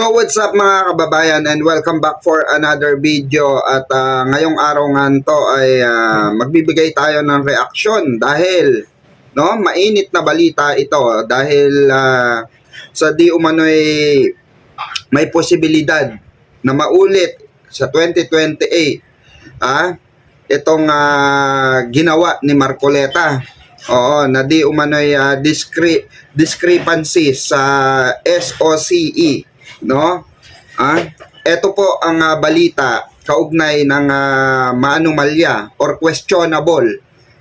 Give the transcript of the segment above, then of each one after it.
So what's up mga kababayan, and welcome back for another video. At ngayong araw nga to ay magbibigay tayo ng reaksyon dahil mainit na balita ito dahil sa di umano'y may posibilidad na maulit sa 2028 itong ginawa ni Marcoleta. Oo, na di umano'y discrepancy sa SOCE. Ito po ang balita kaugnay ng maanumalya or questionable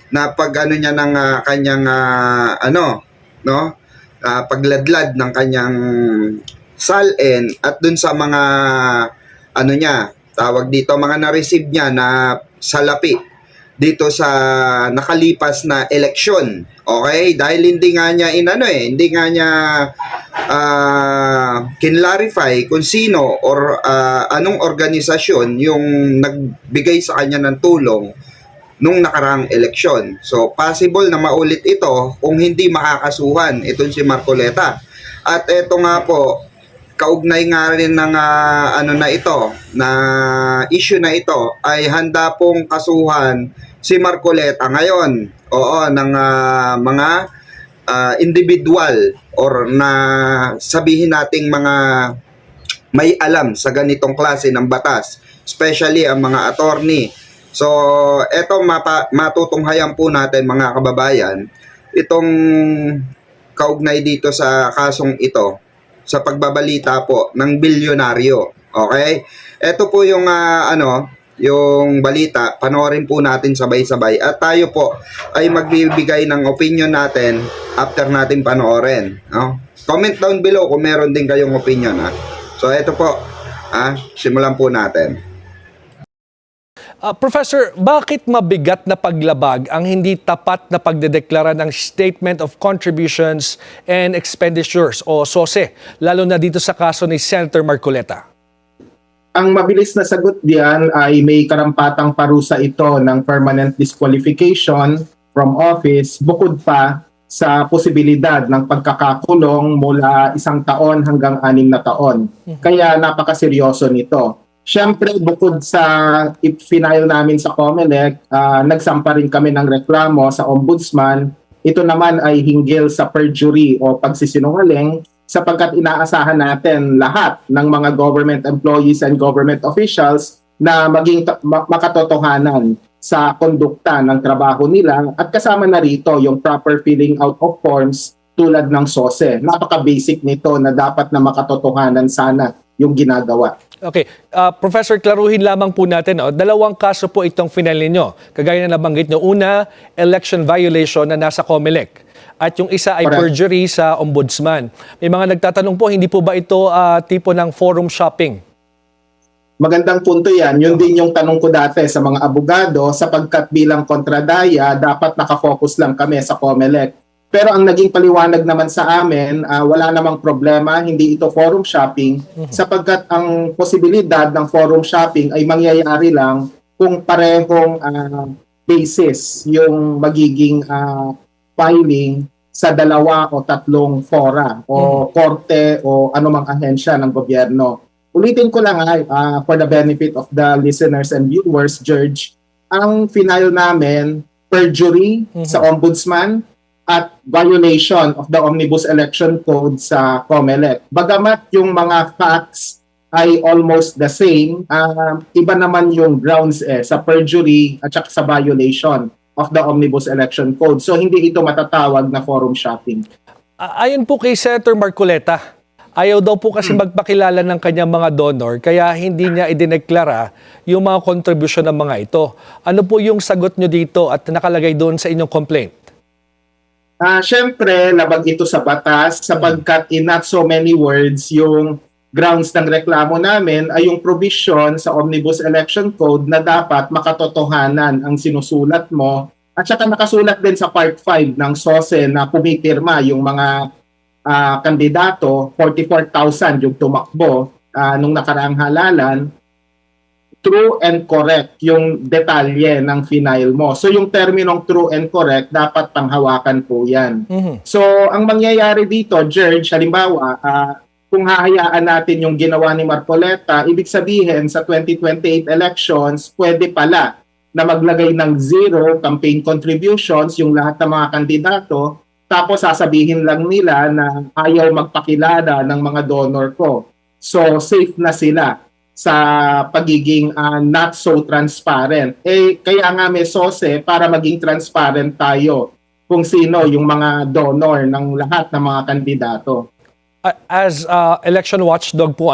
na pag-ano niya ng kanyang pagladlad ng kanyang salin at dun sa mga tawag dito, mga na-receive niya na salapi dito sa nakalipas na eleksyon. Okay? Dahil hindi nga niya hindi nga niya kinlarify kung sino or anong organisasyon yung nagbigay sa kanya ng tulong nung nakaraang eleksyon. So, possible na maulit ito kung hindi makakasuhan itong si Marcoleta. At ito nga po, kaugnay nga rin ng issue na ito ay handa pong kasuhan si Marcoleta ngayon. Oo, ng mga individual or na sabihin nating mga may alam sa ganitong klase ng batas, especially ang mga attorney. So, eto matutunghayan po natin mga kababayan, itong kaugnay dito sa kasong ito, sa pagbabalita po ng bilyonaryo. Okay? Ito po yung yung balita, panoorin po natin sabay-sabay at tayo po ay magbibigay ng opinion natin after natin panoorin. Comment down below kung meron din kayong opinion. So ito po, simulan po natin. Professor, bakit mabigat na paglabag ang hindi tapat na pagdedeklara ng Statement of Contributions and Expenditures o SOCE, lalo na dito sa kaso ni Senator Marcoleta? Ang mabilis na sagot diyan ay may karampatang parusa ito ng permanent disqualification from office bukod pa sa posibilidad ng pagkakakulong mula 1 taon hanggang 6 na taon. Kaya napakaseryoso nito. Siyempre, bukod sa final namin sa COMELEC, nagsampa rin kami ng reklamo sa Ombudsman. Ito naman ay hinggil sa perjury o pagsisinungaling sapagkat inaasahan natin lahat ng mga government employees and government officials na maging makatotohanan sa kondukta ng trabaho nila at kasama na rito yung proper filling out of forms tulad ng SOCE. Napaka-basic nito na dapat na makatotohanan sana yung ginagawa. Okay. Professor, klaruhin lamang po natin. Dalawang kaso po itong final ninyo. Kagaya na nabanggit nyo. Una, election violation na nasa COMELEC. At yung isa ay perjury sa Ombudsman. May mga nagtatanong po, hindi po ba ito tipo ng forum shopping? Magandang punto yan. Yun din yung tanong ko dati sa mga abogado sapagkat bilang kontradaya, dapat nakafocus lang kami sa COMELEC. Pero ang naging paliwanag naman sa amin, wala namang problema, hindi ito forum shopping sapagkat ang posibilidad ng forum shopping ay mangyayari lang kung parehong basis yung magiging filing sa 2 o 3 fora o korte o anumang ahensya ng gobyerno. Ulitin ko lang for the benefit of the listeners and viewers, George, ang final namin, perjury sa Ombudsman at violation of the Omnibus Election Code sa COMELEC. Bagamat yung mga facts ay almost the same, iba naman yung grounds sa perjury at saka sa violation of the Omnibus Election Code. So hindi ito matatawag na forum shopping. Ayon po kay Senator Marcoleta, ayaw daw po kasi magpakilala ng kanyang mga donor kaya hindi niya idineklara yung mga contribution ng mga ito. Ano po yung sagot nyo dito at nakalagay doon sa inyong complaint? Siyempre, labag ito sa batas sapagkat in not so many words, yung grounds ng reklamo namin ay yung provision sa Omnibus Election Code na dapat makatotohanan ang sinusulat mo at saka nakasulat din sa Part 5 ng SOCE na pumipirma yung mga kandidato, 44,000 yung tumakbo nung nakaraang halalan, true and correct yung detalye ng final mo. So yung terminong true and correct, dapat panghawakan po yan. So ang mangyayari dito, George, halimbawa, kung hahayaan natin yung ginawa ni Marcoleta, ibig sabihin sa 2028 elections, pwede pala na maglagay ng zero campaign contributions yung lahat ng mga kandidato, tapos sasabihin lang nila na ayaw magpakilala ng mga donor ko. So safe na sila sa pagiging not so transparent. Kaya nga may SOSE para maging transparent tayo kung sino yung mga donor ng lahat ng mga kandidato. As election watchdog po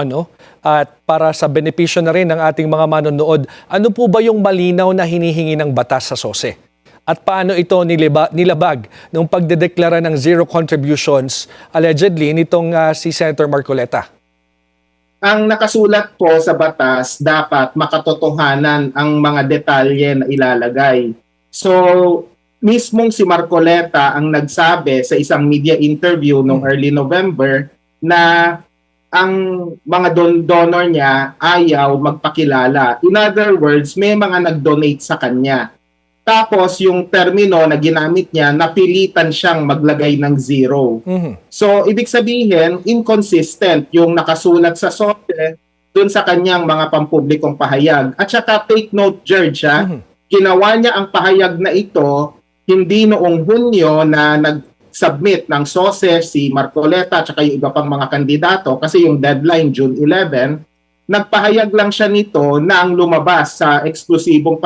at para sa benepisyo na rin ng ating mga manonood, ano po ba yung malinaw na hinihingi ng batas sa SOSE? At paano ito nilabag nung pagdedeklara ng zero contributions allegedly nitong si Senator Marcoleta? Ang nakasulat po sa batas, dapat makatotohanan ang mga detalye na ilalagay. So, mismong si Marcoleta ang nagsabi sa isang media interview noong early November na ang mga donor niya ayaw magpakilala. In other words, may mga nag-donate sa kanya. Tapos yung termino na ginamit niya, napilitan siyang maglagay ng zero. So, ibig sabihin, inconsistent yung nakasulat sa SOSE dun sa kanyang mga pampublikong pahayag. At saka take note, George, ginawa niya ang pahayag na ito hindi noong Hunyo na nag-submit ng SOSE si Marcoleta at saka yung iba pang mga kandidato kasi yung deadline June 11, nagpahayag lang siya nito na ang lumabas sa eksklusibong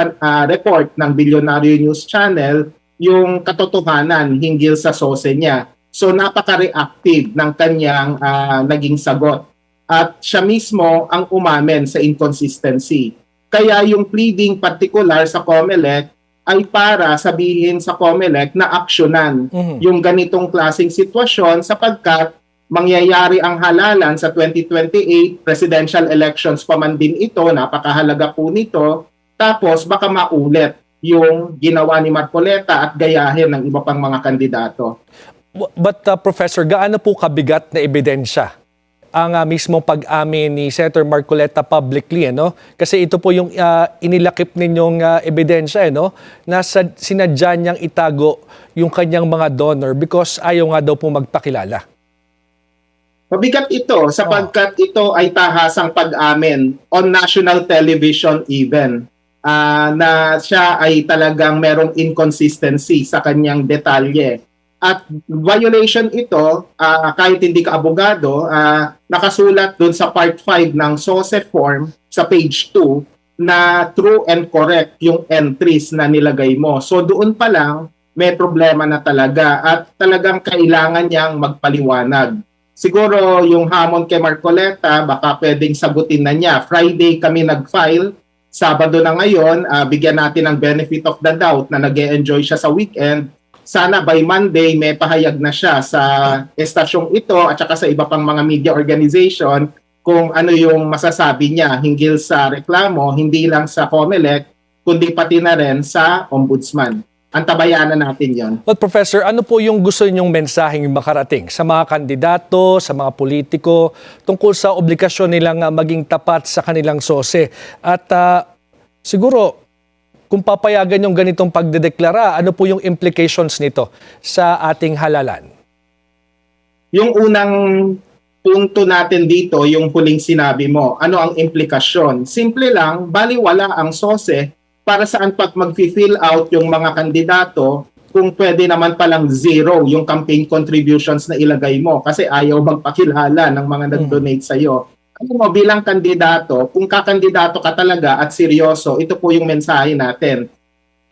report ng Bilyonaryo News Channel yung katotohanan hinggil sa SOSE niya. So napaka-reactive ng kanyang naging sagot. At siya mismo ang umamen sa inconsistency. Kaya yung pleading particular sa COMELEC ay para sabihin sa COMELEC na aksyonan yung ganitong klaseng sitwasyon sapagkat mangyayari ang halalan sa 2028 presidential elections pa man din ito, napakahalaga po nito, tapos baka maulit yung ginawa ni Marcoleta at gayahin ng iba pang mga kandidato. But Professor, gaano po kabigat na ebidensya ang mismong pag-amin ni Senator Marcoleta publicly, Kasi ito po yung inilakip ninyong ebidensya, na sinadya niyang itago yung kanyang mga donor because ayaw nga daw po magpakilala. Mabigat ito sapagkat ito ay tahasang pag-amin on national television even na siya ay talagang merong inconsistency sa kanyang detalye. At violation ito, kahit hindi ka abogado, nakasulat doon sa part 5 ng SOSE form sa page 2 na true and correct yung entries na nilagay mo. So doon pa lang may problema na talaga at talagang kailangan niyang magpaliwanag. Siguro yung hamon kay Marcoleta, baka pwedeng sagutin na niya. Friday kami nag-file, Sabado na ngayon, bigyan natin ng benefit of the doubt na nag-e-enjoy siya sa weekend. Sana by Monday may pahayag na siya sa estasyong ito at saka sa iba pang mga media organization kung ano yung masasabi niya hinggil sa reklamo, hindi lang sa COMELEC, kundi pati na rin sa Ombudsman. Antabayanan natin yon. But Professor, ano po yung gusto ninyong mensaheng makarating sa mga kandidato, sa mga politiko, tungkol sa obligasyon nilang maging tapat sa kanilang SOSE? At siguro, kung papayagan yung ganitong pagdedeklara, ano po yung implications nito sa ating halalan? Yung unang punto natin dito, yung huling sinabi mo, ano ang implikasyon? Simple lang, baliwala ang SOSE para saan pag mag-fill out yung mga kandidato, kung pwede naman palang zero yung campaign contributions na ilagay mo kasi ayaw magpakilala ng mga nag-donate sa'yo. Ano mo, bilang kandidato, kung kakandidato ka talaga at seryoso, ito po yung mensahe natin.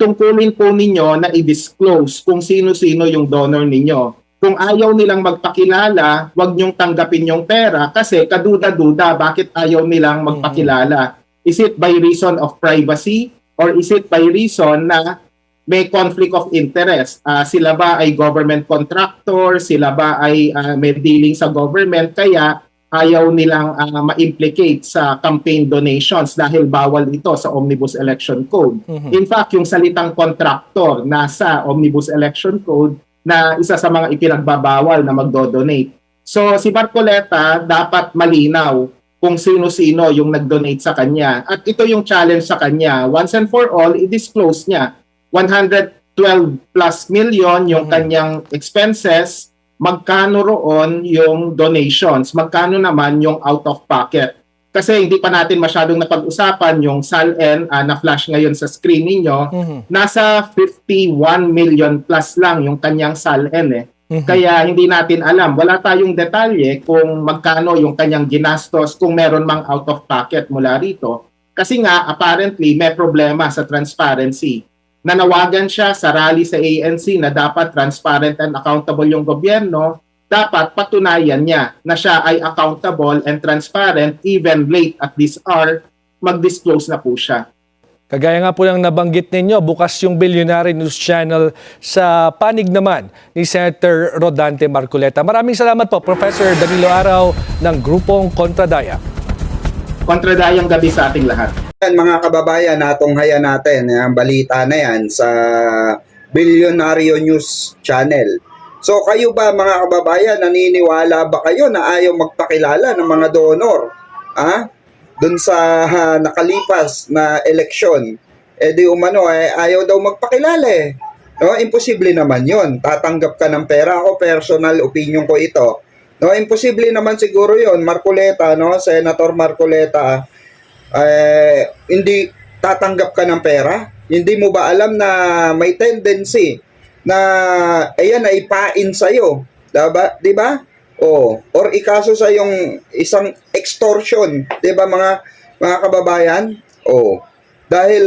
Tungkulin po ninyo na i-disclose kung sino-sino yung donor ninyo. Kung ayaw nilang magpakilala, huwag niyong tanggapin yung pera kasi kaduda-duda bakit ayaw nilang magpakilala. Is it by reason of privacy? Or is it by reason na may conflict of interest? Sila ba ay government contractor? Sila ba ay may dealing sa government? Kaya ayaw nilang ma-implicate sa campaign donations dahil bawal ito sa Omnibus Election Code. In fact, yung salitang contractor nasa Omnibus Election Code na isa sa mga ipinagbabawal na magdo-donate. So si Marcoleta dapat malinaw kung sino-sino yung nag-donate sa kanya. At ito yung challenge sa kanya. Once and for all, i-disclose niya. 112 plus million yung kanyang expenses magkano roon yung donations, magkano naman yung out of pocket. Kasi hindi pa natin masyadong napag-usapan yung SALN na flash ngayon sa screen ninyo, nasa 51 million plus lang yung kanyang SALN eh. Kaya hindi natin alam, wala tayong detalye kung magkano yung kanyang ginastos kung meron mang out of pocket mula rito. Kasi nga apparently may problema sa transparency. Nanawagan siya sa rally sa ANC na dapat transparent and accountable yung gobyerno, dapat patunayan niya na siya ay accountable and transparent even late at this hour, mag-disclose na po siya. Kagaya nga po ng nabanggit ninyo, bukas yung Billionaire News Channel sa panig naman ni Senator Rodante Marcoleta. Maraming salamat po, Professor Danilo Araw ng Grupong Kontradaya. Kontradayang gabi sa ating lahat. Yan, mga kababayan, natunghayan natin ang balita na yan sa Billionaire News Channel. So kayo ba mga kababayan, naniniwala ba kayo na ayaw magpakilala ng mga donor? Doon sa nakalipas na eleksyon, di umano ayaw daw magpakilala eh. No, imposible naman 'yon. Tatanggap ka ng pera. Ako, personal opinion ko ito. No, imposible naman siguro 'yon, Marcoleta, no, Senator Marcoleta. Hindi tatanggap ka ng pera? Hindi mo ba alam na may tendency na ayan ay ipain sa'yo? Di ba? Or ikaso sa yung isang extortion, 'di ba mga kababayan? Dahil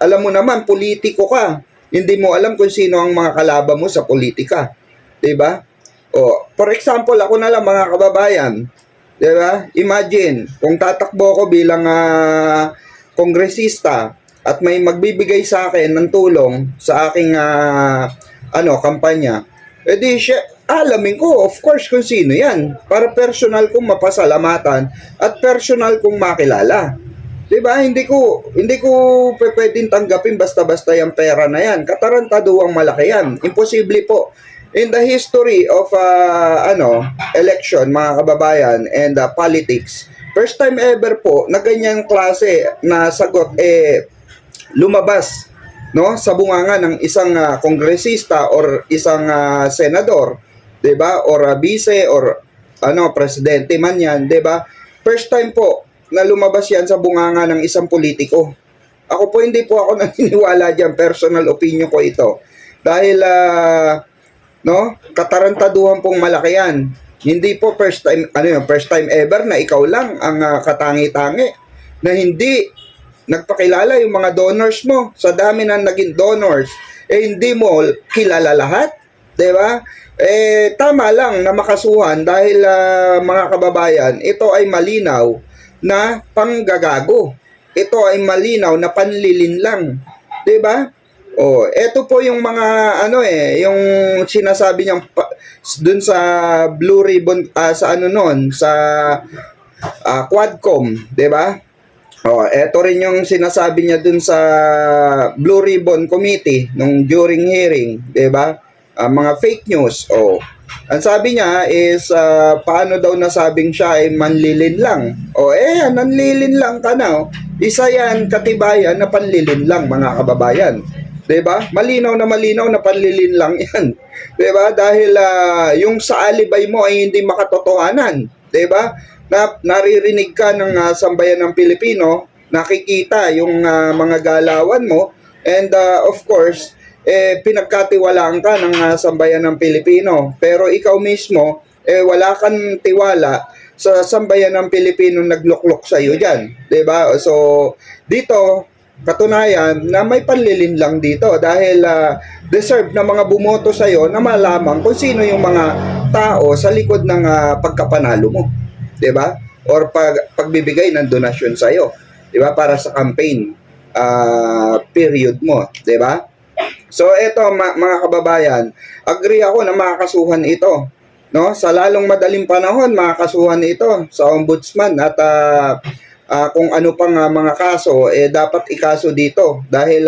alam mo naman politiko ka. Hindi mo alam kung sino ang mga kalaban mo sa politika, 'di ba? For example, ako na lang mga kababayan, 'di ba? Imagine kung tatakbo ako bilang kongresista at may magbibigay sa akin ng tulong sa aking kampanya. Di siya, alamin ko, of course, kung sino yan. Para personal kong mapasalamatan at personal kong makilala. Diba? Hindi ko pwedeng tanggapin basta-basta yung pera na yan. Katarantaduang malaki yan. Imposible po. In the history of election, mga kababayan, and politics, first time ever po na ganyang klase na sagot lumabas, no, sa bunganga ng isang kongresista or isang senador, 'di ba? Or vice or presidente man 'yan, 'di ba? First time po na lumabas 'yan sa bunganga ng isang politiko. Ako po, hindi po ako naniniwala diyan, personal opinion ko ito. Dahil katarantaduhan pong malaki 'yan. Hindi po first time ever na ikaw lang ang katangi-tangi na hindi nagpakilala yung mga donors mo. Sa dami na naging donors, hindi mo kilala lahat, 'di ba? Tama lang na makasuhan dahil mga kababayan, ito ay malinaw na panggagago. Ito ay malinaw na panlilin lang, 'di ba? Ito po yung mga yung sinasabi niyang dun sa Blue Ribbon sa Quadcom, 'di ba? Eto rin yung sinasabi niya dun sa Blue Ribbon Committee nung during hearing, 'di ba? Mga fake news. Ang sabi niya is paano daw nasabing siya ay manlilin lang. Nanlilin lang ka na. Isa yan katibayan na panlilin lang, mga kababayan. 'Di ba? Malinaw na panlilin lang 'yan. 'Di ba? Dahil yung sa alibay mo ay hindi makatotohanan, 'di ba? Naririnig ka ng sambayan ng Pilipino, nakikita yung mga galawan mo, and of course, pinagkatiwalaan ka ng sambayan ng Pilipino. Pero ikaw mismo, wala kang tiwala sa sambayan ng Pilipino nagluklok sa iyo diyan, 'di ba? So, dito katunayan na may panlilin lang dito dahil deserve na mga bumoto sa iyo na malaman kung sino yung mga tao sa likod ng pagkapanalo mo. 'Di ba? Or pagbibigay ng donasyon sa iyo, 'di ba? Para sa campaign period mo, 'di ba? So eto mga kababayan, agree ako na makakasuhan ito, no? Sa lalong madaling panahon makakasuhan ito sa ombudsman at kung ano pang mga kaso dapat ikaso dito dahil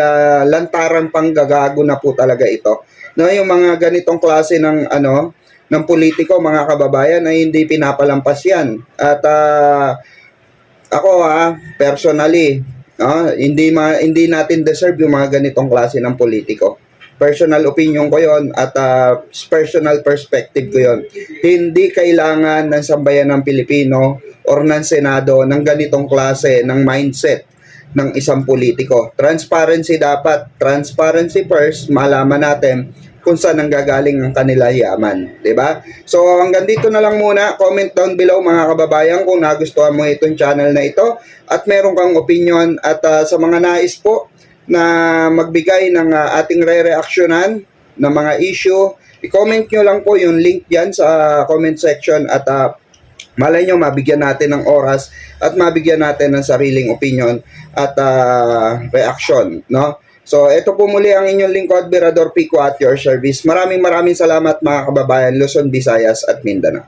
lantaran pang gagago na po talaga ito. No, yung mga ganitong klase ng ng politiko, mga kababayan, ay hindi pinapalampas yan. At ako personally, hindi natin deserve yung mga ganitong klase ng politiko. Personal opinion ko yon at personal perspective ko yon. Hindi kailangan ng sambayan ng Pilipino or ng Senado ng ganitong klase ng mindset ng isang politiko. Transparency dapat. Transparency first, malaman natin kung saan nanggagaling ang kanila yaman. 'Di ba? So hanggang dito na lang muna. Comment down below mga kababayan kung nagustuhan mo itong channel na ito at meron kang opinion at sa mga nais po na magbigay ng ating re-reaksyonan ng mga issue, i-comment nyo lang po yung link dyan sa comment section at malay nyo mabigyan natin ng oras at mabigyan natin ng sariling opinion at reaction, no? So ito po muli ang inyong lingkod, Berador Pico at your service. Maraming salamat mga kababayan, Luzon, Visayas at Mindanao.